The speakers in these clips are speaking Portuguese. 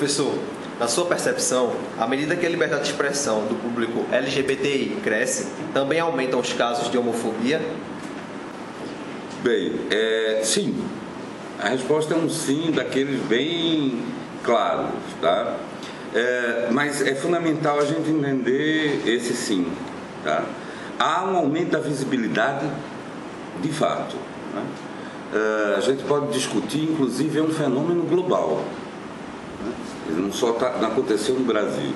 Professor, na sua percepção, à medida que a liberdade de expressão do público LGBTI cresce, também aumentam os casos de homofobia? Bem, sim. A resposta é um sim daqueles bem claros, tá? Mas é fundamental a gente entender esse sim, tá? Há um aumento da visibilidade de fato, né? A gente pode discutir, inclusive é um fenômeno global, né? Ele não só não aconteceu no Brasil.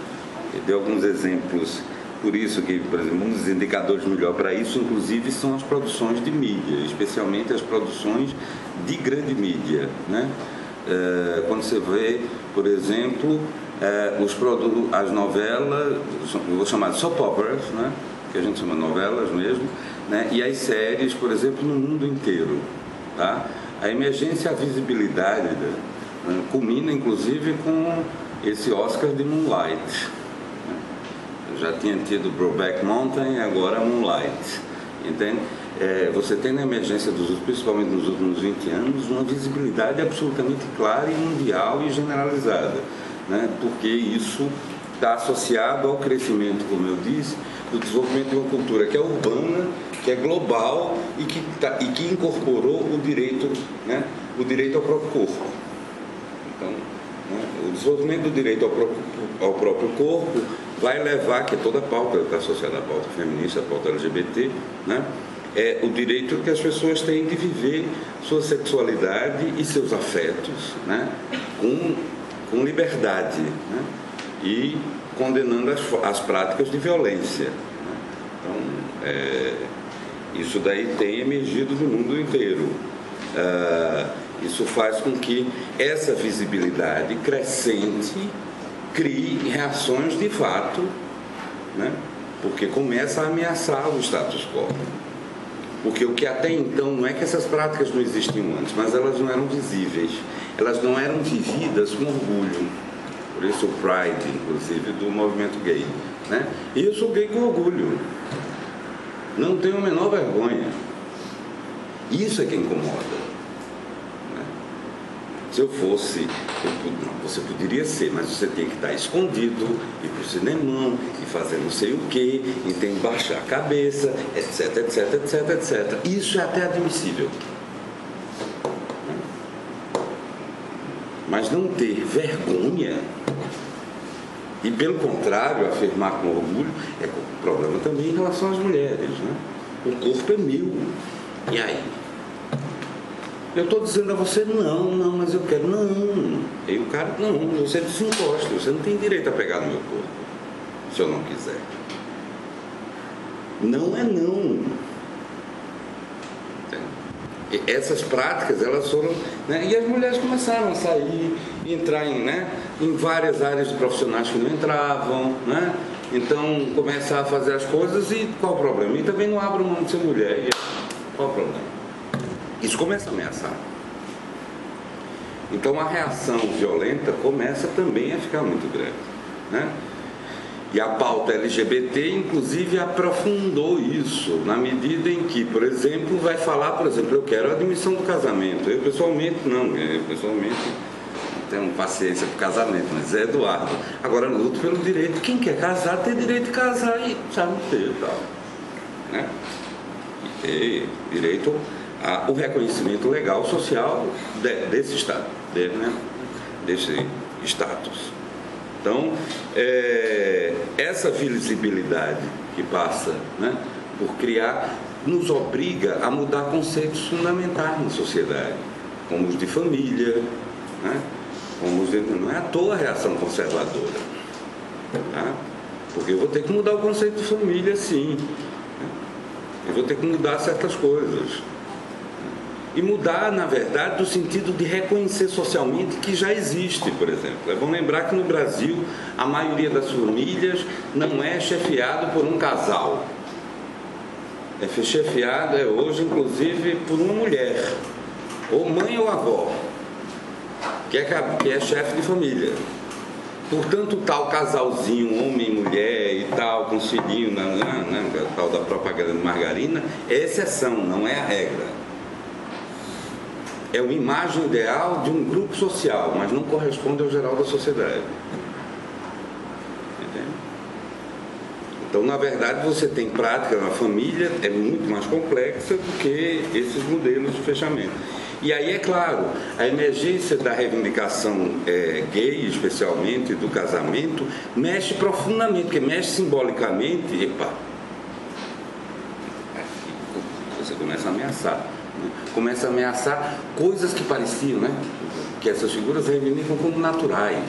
Eu dei alguns exemplos, por isso que, por exemplo, um dos indicadores melhor para isso, inclusive, são as produções de mídia, especialmente as produções de grande mídia, né? Quando você vê, por exemplo, as novelas, eu vou chamar de soap operas, né? Que a gente chama de novelas mesmo, né? E as séries, por exemplo, no mundo inteiro, tá? A emergência e a visibilidade, né, culmina, inclusive, com esse Oscar de Moonlight, né? Eu já tinha tido Brokeback Mountain e agora Moonlight, entende? Você tem na emergência principalmente nos últimos 20 anos, uma visibilidade absolutamente clara e mundial e generalizada, né? Porque isso está associado ao crescimento, como eu disse, do desenvolvimento de uma cultura que é urbana, que é global e que incorporou o direito, né? O direito ao próprio corpo. Então, né, o desenvolvimento do direito ao próprio corpo vai levar, que toda a pauta está associada à pauta feminista, à pauta LGBT, né? É o direito que as pessoas têm de viver sua sexualidade e seus afetos, né? Com liberdade, né? E condenando as práticas de violência, né? Então, isso daí tem emergido no mundo inteiro. Isso faz com que essa visibilidade crescente crie reações de fato, né? Porque começa a ameaçar o status quo. Porque o que até então, não é que essas práticas não existiam antes, mas elas não eram visíveis, elas não eram vividas com orgulho. Por isso o Pride, inclusive, do movimento gay, né? E eu sou gay com orgulho, não tenho a menor vergonha. Isso é que incomoda, né? Se eu fosse, você poderia ser, mas você tem que estar escondido, ir para o cinemão, e fazer não sei o quê, e tem que baixar a cabeça, etc, etc, etc, etc. Isso é até admissível. Mas não ter vergonha e, pelo contrário, afirmar com orgulho, é um problema também em relação às mulheres, né? O corpo é meu. E aí? Eu estou dizendo a você, não, mas eu quero, não. E o cara, não, você se encosta, você não tem direito a pegar no meu corpo, se eu não quiser. Não é não. Essas práticas, elas foram, né? E as mulheres começaram a sair, entrar em várias áreas de profissionais que não entravam, né? Então, começar a fazer as coisas e qual o problema? E também não abram mão de ser mulher. Qual o problema? Isso começa a ameaçar. Então, a reação violenta começa também a ficar muito grande, né? E a pauta LGBT, inclusive, aprofundou isso, na medida em que, por exemplo, vai falar, por exemplo, eu quero a admissão do casamento. Eu, pessoalmente, não tenho paciência para o casamento, mas é Eduardo. Agora, luto pelo direito. Quem quer casar tem direito de casar e sabe ter e tal, né? E ter direito ao reconhecimento legal, social desse Estado, né? Desse status. Então, essa visibilidade que passa, né, por criar, nos obriga a mudar conceitos fundamentais na sociedade, como os de família, né, não é à toa a reação conservadora, tá? Porque eu vou ter que mudar o conceito de família, sim, né? Eu vou ter que mudar certas coisas. E mudar, na verdade, no sentido de reconhecer socialmente que já existe, por exemplo. É bom lembrar que no Brasil a maioria das famílias não é chefiado por um casal. É chefiado hoje, inclusive, por uma mulher, ou mãe ou avó, que é chefe de família. Portanto, tal casalzinho, homem e mulher e tal, com filhinho, tal da propaganda de margarina, é exceção, não é a regra. é uma imagem ideal de um grupo social, mas não corresponde ao geral da sociedade. Entende? Então, na verdade, você tem prática na família, é muito mais complexa do que esses modelos de fechamento. E aí, é claro, a emergência da reivindicação gay, especialmente, do casamento, mexe profundamente, porque mexe simbolicamente, você começa a ameaçar. Né? Começa a ameaçar coisas que pareciam, né? Que essas figuras reivindicam como naturais.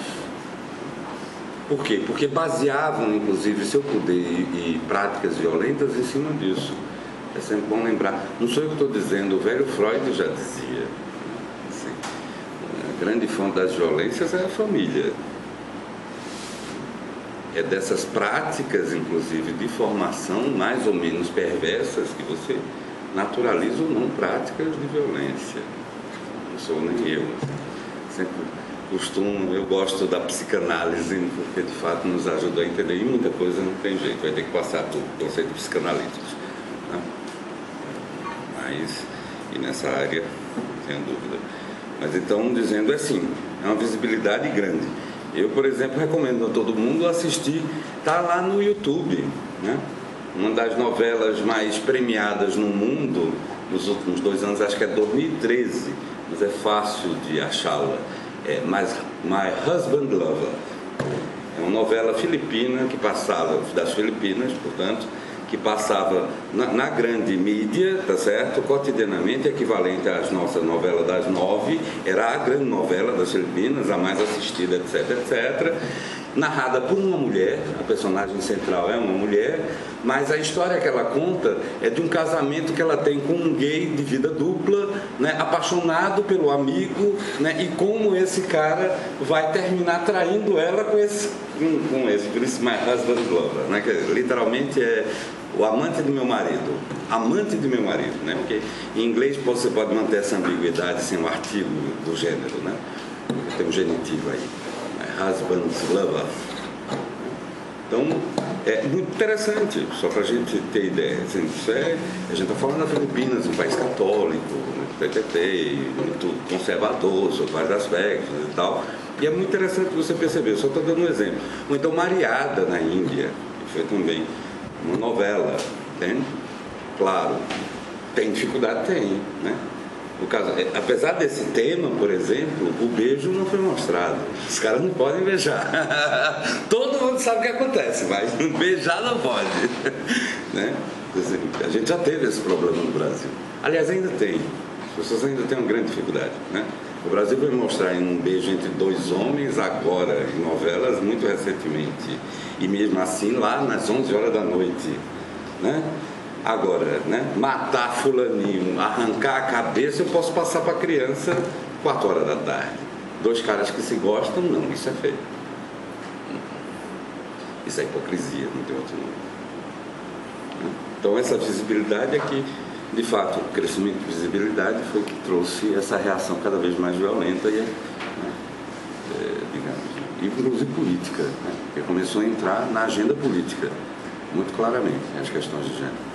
Por quê? Porque baseavam, inclusive, seu poder e práticas violentas em cima disso. É sempre bom lembrar. Não sou eu que estou dizendo, o velho Freud já dizia. Assim, a grande fonte das violências é a família. É dessas práticas, inclusive, de formação mais ou menos perversas que você naturaliza ou não práticas de violência. Não sou nem eu. Sempre costumo, eu gosto da psicanálise, porque de fato nos ajuda a entender, e muita coisa não tem jeito, vai ter que passar por conceitos psicanalíticos. Né? Mas, e nessa área, sem dúvida. Mas então, dizendo assim, é uma visibilidade grande. Eu, por exemplo, recomendo a todo mundo assistir, está lá no YouTube, né? Uma das novelas mais premiadas no mundo, nos últimos 2 anos, acho que é 2013, mas é fácil de achá-la. É My Husband Lover. É uma novela filipina que passava, das Filipinas, portanto, que passava na grande mídia, tá certo? Cotidianamente, equivalente às nossas novelas das 9, era a grande novela das Filipinas, a mais assistida, etc, etc. Narrada por uma mulher, a personagem central é uma mulher, mas a história que ela conta é de um casamento que ela tem com um gay de vida dupla, né, apaixonado pelo amigo, né, e como esse cara vai terminar traindo ela com esse, por isso My Husband Lover, né, que literalmente é o amante do meu marido, né, porque em inglês você pode manter essa ambiguidade sem o artigo do gênero, né, tem um genitivo aí. Husband's Lover. Então, é muito interessante, só para a gente ter ideia. Assim, a gente está falando das Filipinas, um país católico, PTT, muito conservador, sobre vários aspectos e tal. E é muito interessante você perceber, só estou dando um exemplo. Ou então Mariada, na Índia, que foi também uma novela, entende? Claro, tem dificuldade? Tem, né? No caso, apesar desse tema, por exemplo, o beijo não foi mostrado. Os caras não podem beijar. Todo mundo sabe o que acontece, mas beijar não pode. Né? A gente já teve esse problema no Brasil. Aliás, ainda tem. As pessoas ainda têm uma grande dificuldade. Né? O Brasil vai mostrar em um beijo entre 2 homens, agora em novelas, muito recentemente. E mesmo assim, lá nas 11 horas da noite. Né? Agora, né, matar fulaninho, arrancar a cabeça, eu posso passar para a criança 4 horas da tarde. 2 caras que se gostam, não, isso é feio. Isso é hipocrisia, não tem outro nome. Então essa visibilidade é que, de fato, o crescimento de visibilidade foi que trouxe essa reação cada vez mais violenta e, digamos, inclusive política, né, que começou a entrar na agenda política, muito claramente, as questões de gênero.